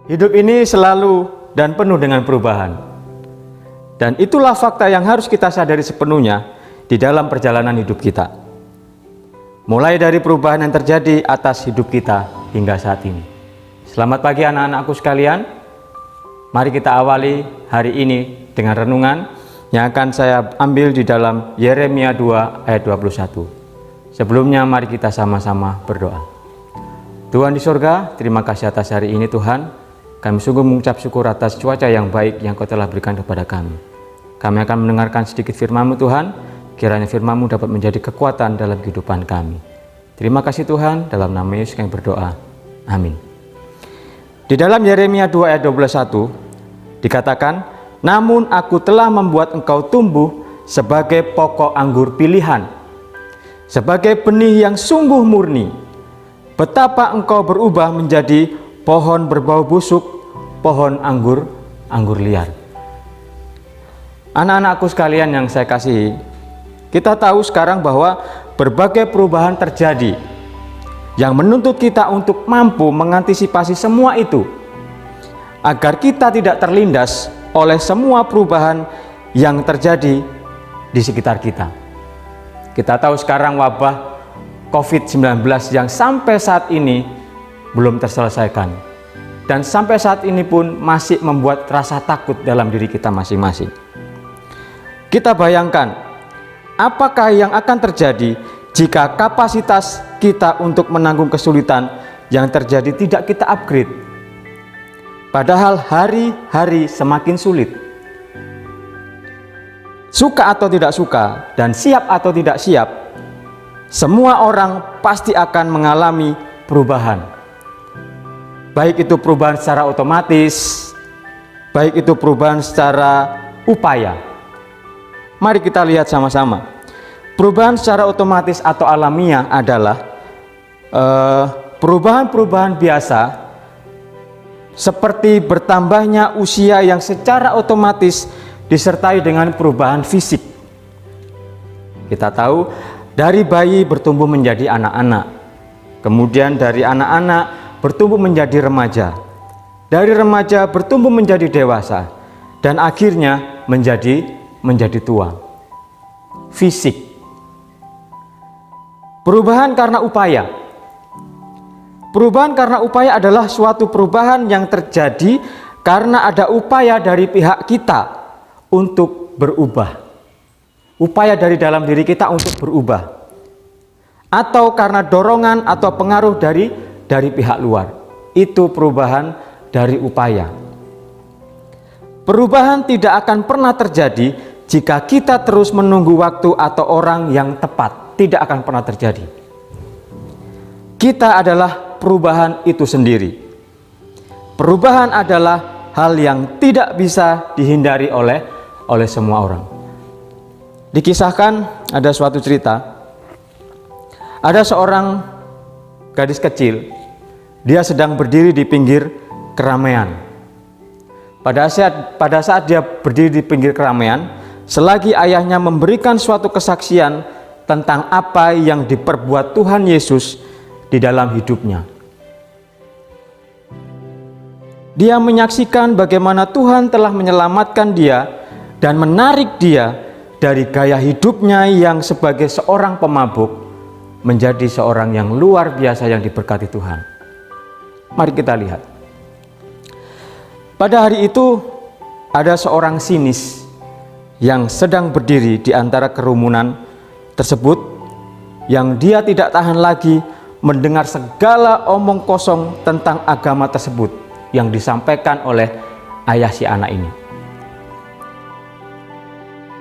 Hidup ini selalu dan penuh dengan perubahan. Dan itulah fakta yang harus kita sadari sepenuhnya di dalam perjalanan hidup kita. Mulai dari perubahan yang terjadi atas hidup kita hingga saat ini. Selamat pagi anak-anakku sekalian. Mari kita awali hari ini dengan renungan yang akan saya ambil di dalam Yeremia 2 ayat 21. Sebelumnya mari kita sama-sama berdoa. Tuhan di surga, terima kasih atas hari ini Tuhan. Kami sungguh mengucap syukur atas cuaca yang baik yang Kau telah berikan kepada kami. Kami akan mendengarkan sedikit firman-Mu Tuhan, kiranya firman-Mu dapat menjadi kekuatan dalam kehidupan kami. Terima kasih Tuhan, dalam nama Yesus kami berdoa. Amin. Di dalam Yeremia 2 ayat 21 dikatakan, namun aku telah membuat engkau tumbuh sebagai pokok anggur pilihan, sebagai benih yang sungguh murni. Betapa engkau berubah menjadi pohon berbau busuk, pohon anggur liar. Anak-anakku sekalian yang saya kasihi, kita tahu sekarang bahwa berbagai perubahan terjadi yang menuntut kita untuk mampu mengantisipasi semua itu agar kita tidak terlindas oleh semua perubahan yang terjadi di sekitar kita. Kita tahu sekarang wabah COVID-19 yang sampai saat ini belum terselesaikan, dan sampai saat ini pun masih membuat rasa takut dalam diri kita masing-masing. Kita bayangkan, apakah yang akan terjadi jika kapasitas kita untuk menanggung kesulitan yang terjadi tidak kita upgrade? Padahal hari-hari semakin sulit. Suka atau tidak suka, dan siap atau tidak siap, semua orang pasti akan mengalami perubahan. Baik itu perubahan secara otomatis, baik itu perubahan secara upaya. Mari kita lihat sama-sama. Perubahan secara otomatis atau alamiah adalah perubahan-perubahan biasa, seperti bertambahnya usia yang secara otomatis disertai dengan perubahan fisik. Kita tahu dari bayi bertumbuh menjadi anak-anak, kemudian dari anak-anak bertumbuh menjadi remaja, dari remaja bertumbuh menjadi dewasa, dan akhirnya menjadi tua. Fisik. Perubahan karena upaya. Perubahan karena upaya adalah suatu perubahan yang terjadi karena ada upaya dari pihak kita untuk berubah. Upaya dari dalam diri kita untuk berubah. Atau karena dorongan atau pengaruh dari pihak luar. Itu perubahan dari upaya. Perubahan tidak akan pernah terjadi jika kita terus menunggu waktu atau orang yang tepat. Tidak akan pernah terjadi. Kita adalah perubahan itu sendiri. Perubahan adalah hal yang tidak bisa dihindari oleh semua orang. Dikisahkan ada suatu cerita. Ada seorang gadis kecil. Dia sedang berdiri di pinggir keramaian. Pada saat dia berdiri di pinggir keramaian, selagi ayahnya memberikan suatu kesaksian tentang apa yang diperbuat Tuhan Yesus di dalam hidupnya. Dia menyaksikan bagaimana Tuhan telah menyelamatkan dia dan menarik dia dari gaya hidupnya yang sebagai seorang pemabuk menjadi seorang yang luar biasa yang diberkati Tuhan. Mari kita lihat. Pada hari itu ada seorang sinis yang sedang berdiri di antara kerumunan tersebut, yang dia tidak tahan lagi mendengar segala omong kosong tentang agama tersebut yang disampaikan oleh ayah si anak ini.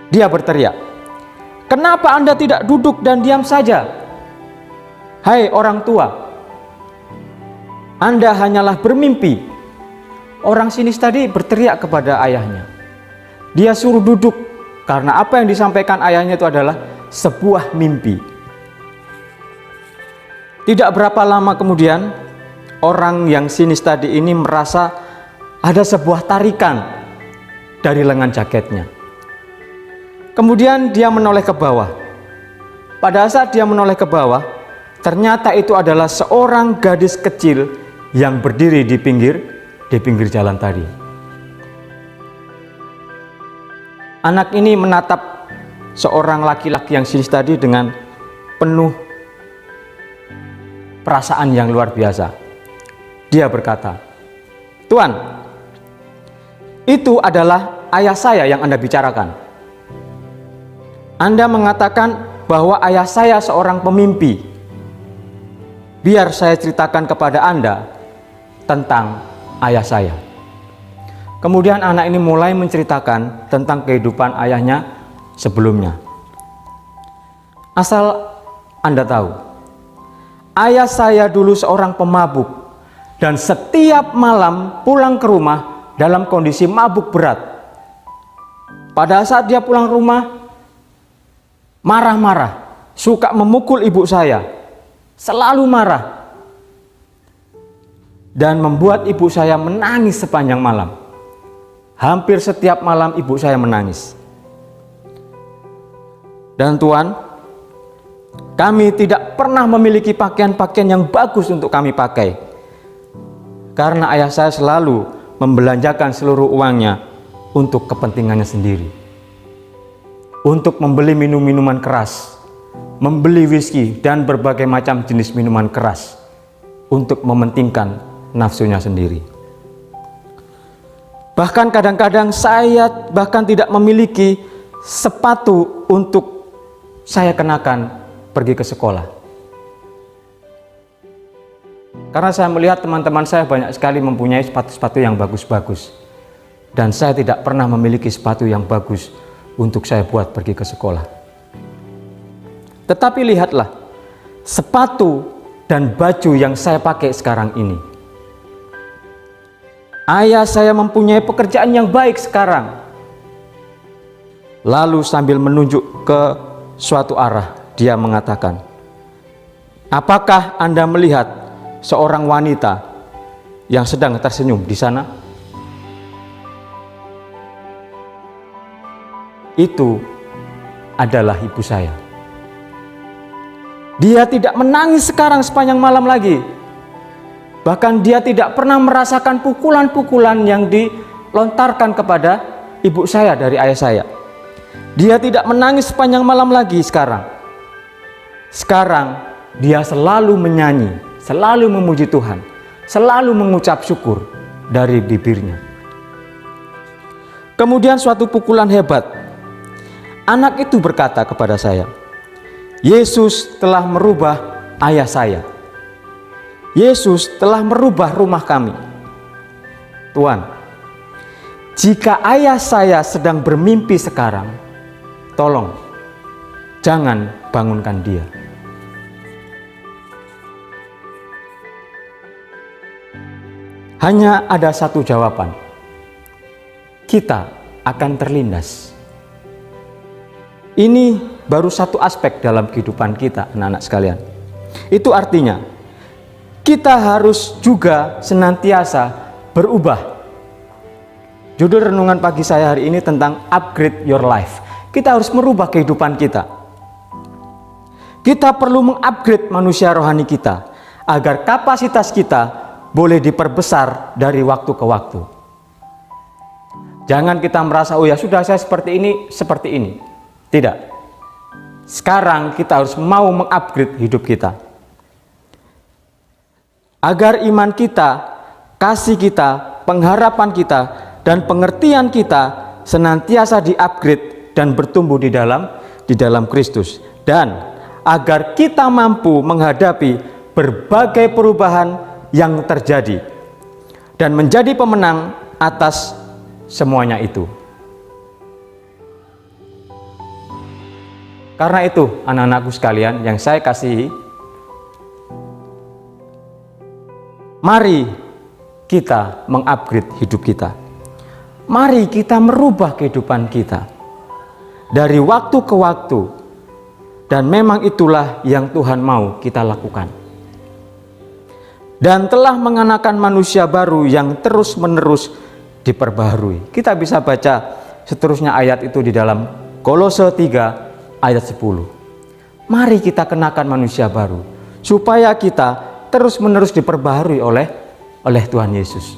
Dia berteriak, "Kenapa Anda tidak duduk dan diam saja? Hai orang tua, Anda hanyalah bermimpi." Orang sinis tadi berteriak kepada ayahnya. Dia suruh duduk karena apa yang disampaikan ayahnya itu adalah sebuah mimpi. Tidak berapa lama kemudian, orang yang sinis tadi ini merasa ada sebuah tarikan dari lengan jaketnya. Kemudian dia menoleh ke bawah. Pada saat dia menoleh ke bawah, ternyata itu adalah seorang gadis kecil yang berdiri di pinggir di pinggir jalan tadi. Anak ini menatap seorang laki-laki yang sinis tadi dengan penuh perasaan yang luar biasa. Dia berkata, "Tuan, itu adalah ayah saya yang Anda bicarakan. Anda mengatakan bahwa ayah saya seorang pemimpi. Biar saya ceritakan kepada Anda tentang ayah saya." Kemudian anak ini mulai menceritakan tentang kehidupan ayahnya sebelumnya. Asal Anda tahu, ayah saya dulu seorang pemabuk dan setiap malam pulang ke rumah dalam kondisi mabuk berat. Pada saat dia pulang rumah, marah-marah, suka memukul ibu saya, selalu marah, dan membuat ibu saya menangis sepanjang malam. Hampir setiap malam ibu saya menangis. Dan Tuan, kami tidak pernah memiliki pakaian-pakaian yang bagus untuk kami pakai, karena ayah saya selalu membelanjakan seluruh uangnya untuk kepentingannya sendiri, untuk membeli minum-minuman keras, membeli whisky dan berbagai macam jenis minuman keras, untuk mementingkan nafsunya sendiri. Bahkan kadang-kadang saya bahkan tidak memiliki sepatu untuk saya kenakan pergi ke sekolah. Karena saya melihat teman-teman saya banyak sekali mempunyai sepatu-sepatu yang bagus-bagus. Dan saya tidak pernah memiliki sepatu yang bagus untuk saya buat pergi ke sekolah. Tetapi lihatlah, sepatu dan baju yang saya pakai sekarang ini. Ayah saya mempunyai pekerjaan yang baik sekarang. Lalu sambil menunjuk ke suatu arah, dia mengatakan, "Apakah Anda melihat seorang wanita yang sedang tersenyum di sana? Itu adalah ibu saya. Dia tidak menangis sekarang sepanjang malam lagi. Bahkan dia tidak pernah merasakan pukulan-pukulan yang dilontarkan kepada ibu saya dari ayah saya. Dia tidak menangis sepanjang malam lagi sekarang. Sekarang dia selalu menyanyi, selalu memuji Tuhan, selalu mengucap syukur dari bibirnya." Kemudian suatu pukulan hebat. Anak itu berkata kepada saya, "Yesus telah merubah ayah saya. Yesus telah merubah rumah kami." Tuan, jika ayah saya sedang bermimpi sekarang, tolong jangan bangunkan dia. Hanya ada satu jawaban. Kita akan terlindas. Ini baru satu aspek dalam kehidupan kita, anak-anak sekalian. Itu artinya kita harus juga senantiasa berubah. Judul renungan pagi saya hari ini tentang upgrade your life. Kita harus merubah kehidupan kita. Kita perlu mengupgrade manusia rohani kita agar kapasitas kita boleh diperbesar dari waktu ke waktu. Jangan kita merasa, "Oh ya sudah, saya seperti ini. Tidak. Sekarang kita harus mau mengupgrade hidup kita. Agar iman kita, kasih kita, pengharapan kita, dan pengertian kita senantiasa di-upgrade dan bertumbuh di dalam Kristus. Dan agar kita mampu menghadapi berbagai perubahan yang terjadi dan menjadi pemenang atas semuanya itu. Karena itu, anak-anakku sekalian yang saya kasihi, mari kita mengupgrade hidup kita. Mari kita merubah kehidupan kita dari waktu ke waktu. Dan memang itulah yang Tuhan mau kita lakukan. Dan telah mengenakan manusia baru yang terus-menerus diperbaharui. Kita bisa baca seterusnya ayat itu di dalam Kolose 3 ayat 10. Mari kita kenakan manusia baru supaya kita terus-menerus diperbaharui oleh Tuhan Yesus.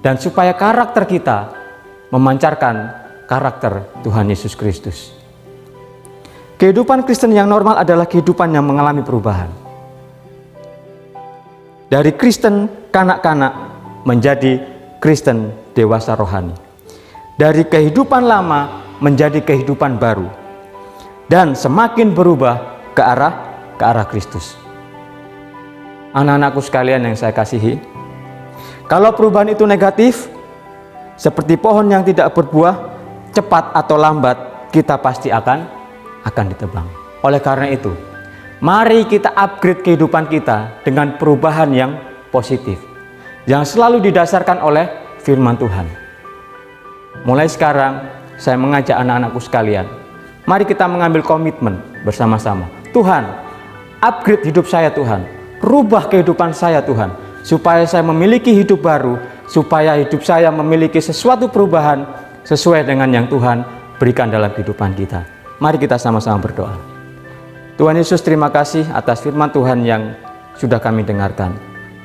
dan supaya karakter kita memancarkan karakter Tuhan Yesus Kristus. Kehidupan Kristen yang normal adalah kehidupan yang mengalami perubahan. Dari Kristen kanak-kanak menjadi Kristen dewasa rohani. Dari kehidupan lama menjadi kehidupan baru. Dan semakin berubah ke arah Kristus. Anak-anakku sekalian yang saya kasihi, kalau perubahan itu negatif, seperti pohon yang tidak berbuah, cepat atau lambat kita pasti akan ditebang. Oleh karena itu, mari kita upgrade kehidupan kita dengan perubahan yang positif, yang selalu didasarkan oleh firman Tuhan. Mulai sekarang, saya mengajak anak-anakku sekalian, mari kita mengambil komitmen bersama-sama. Tuhan, upgrade hidup saya Tuhan, rubah kehidupan saya Tuhan, supaya saya memiliki hidup baru, supaya hidup saya memiliki sesuatu perubahan sesuai dengan yang Tuhan berikan dalam kehidupan kita. Mari kita sama-sama berdoa. Tuhan Yesus, terima kasih atas firman Tuhan yang sudah kami dengarkan.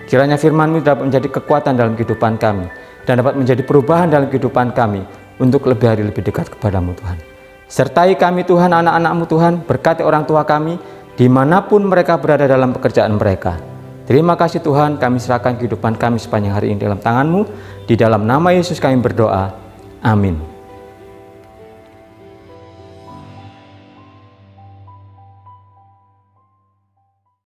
Kiranya firman-Mu dapat menjadi kekuatan dalam kehidupan kami dan dapat menjadi perubahan dalam kehidupan kami untuk lebih hari lebih dekat kepadamu Tuhan. Sertai kami Tuhan, anak-anak-Mu Tuhan, berkati orang tua kami dimanapun mereka berada dalam pekerjaan mereka. Terima kasih Tuhan, kami serahkan kehidupan kami sepanjang hari ini dalam tangan-Mu. Di dalam nama Yesus kami berdoa. Amin.